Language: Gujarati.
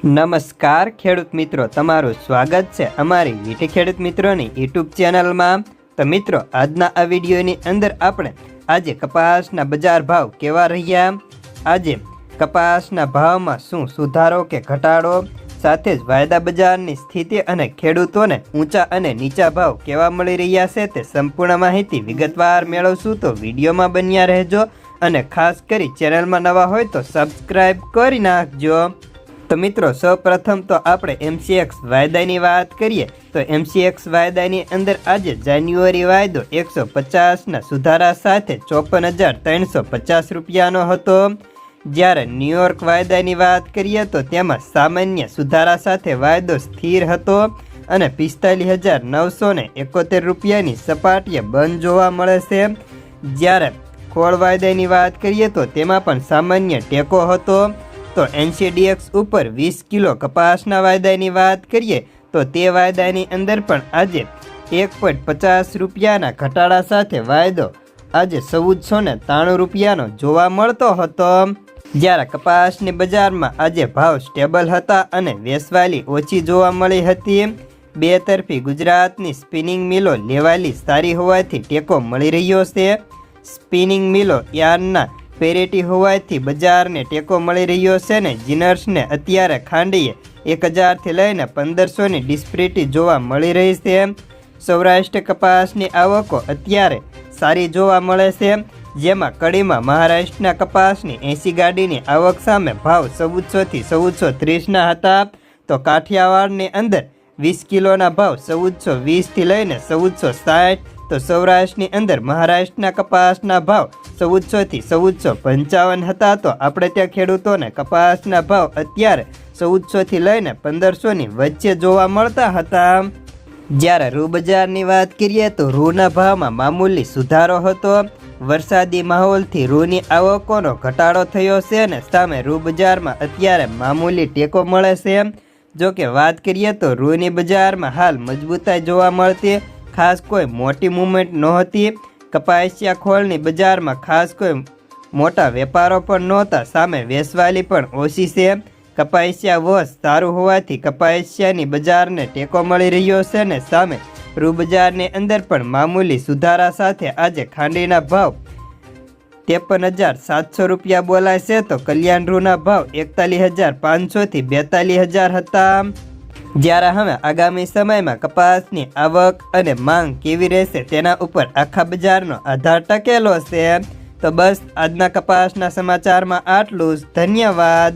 નમસ્કાર ખેડૂત મિત્રો, તમારું સ્વાગત છે અમારી વીટી ખેડૂત મિત્રોની યુટ્યુબ ચેનલમાં। તો મિત્રો, આજના આ વિડીયોની અંદર આપણે આજે કપાસના બજાર ભાવ કેવા રહ્યા, આજે કપાસના ભાવમાં શું સુધારો કે ઘટાડો, સાથે જ વાયદા બજારની સ્થિતિ અને ખેડૂતોને ઊંચા અને નીચા ભાવ કેવા મળી રહ્યા છે તે સંપૂર્ણ માહિતી વિગતવાર મેળવશું। તો વિડીયોમાં બન્યા રહેજો અને ખાસ કરી ચેનલમાં નવા હોય તો સબસ્ક્રાઈબ કરી નાખજો। તો મિત્રો, સૌપ્રથમ તો આપણે MCX વાયદાની વાત કરીએ તો MCX વાયદાની અંદર આજે જાન્યુઆરી વાયદો 150ના સુધારા સાથે 54,350 રૂપિયાનો હતો, જ્યારે ન્યુયોર્ક વાયદાની વાત કરીએ તો તેમાં સામાન્ય સુધારા સાથે વાયદો સ્થિર હતો અને 45,971 રૂપિયાની સપાટીએ બંધ જોવા મળે છે, જ્યારે ખોળ વાયદાની વાત કરીએ તો તેમાં પણ સામાન્ય ટેકો હતો। તો NCDX ઉપર 20 કિલો કપાસના વાયદાની વાત કરીએ તો તે વાયદાની અંદર પણ આજે 1.50 રૂપિયાના ઘટાડા સાથે વાયદો આજે 1493 રૂપિયાનો જોવા મળતો હતો, જ્યારે કપાસની બજારમાં આજે ભાવ સ્ટેબલ હતા અને વેચવાલી ઓછી જોવા મળી હતી। બે તરફી ગુજરાતની સ્પિનિંગ મિલો લેવાલી સારી હોવાથી ટેકો મળી રહ્યો છે। સ્પિનિંગ મિલો યાર્નના પેરેટી હોવાથી બજારને ટેકો મળી રહ્યો છે ને જીનર્સને અત્યારે ખાંડીએ 1000થી લઈને 1500ની ડિસ્પ્રિટી જોવા મળી રહી છે। સૌરાષ્ટ્ર કપાસની આવકો અત્યારે સારી જોવા મળે છે, જેમાં કડીમાં મહારાષ્ટ્રના કપાસની 80 ગાડીની આવક સામે ભાવ 1400થી 1430ના હતા, તો કાઠિયાવાડની અંદર 20 કિલોના ભાવ 1420થી લઈને 1460, તો સૌરાષ્ટ્રની અંદર મહારાષ્ટ્રના કપાસના ભાવ 1400થી 1455 હતા। તો આપણે ત્યાં ખેડૂતોને કપાસના ભાવ અત્યારે 1400થી લઈને 1500ની વચ્ચે જોવા મળતા હતા, જ્યારે રૂ બજારની વાત કરીએ તો રૂના ભાવમાં મામૂલી સુધારો હતો। વરસાદી માહોલથી રૂની આવકોનો ઘટાડો થયો છે અને સામે રૂ બજારમાં અત્યારે મામૂલી ટેકો મળે છે। જો કે વાત કરીએ તો રૂની બજારમાં હાલ મજબૂતાઈ જોવા મળતી, ખાસ કોઈ મોટી મૂવમેન્ટ નહોતી। કપાસિયા ખોળની બજારમાં ખાસ કોઈ મોટા વેપારો પણ નહોતા, સામે વેચવાલી પણ ઓછી છે। કપાસિયા વોશ સારું હોવાથી કપાસિયાની બજારને ટેકો મળી રહ્યો છે ને સામે રૂ બજારની અંદર પણ મામૂલી સુધારા સાથે આજે ખાંડીના ભાવ 53,700 રૂપિયા બોલાય છે, તો કલ્યાણ રૂના ભાવ 41,500થી 42,000 હતા, જ્યારે હવે આગામી સમયમાં કપાસની આવક અને માંગ કેવી રહેશે તેના ઉપર આખા બજારનો આધાર ટકેલો છે। તો બસ આજના કપાસના સમાચારમાં આટલું જ, ધન્યવાદ।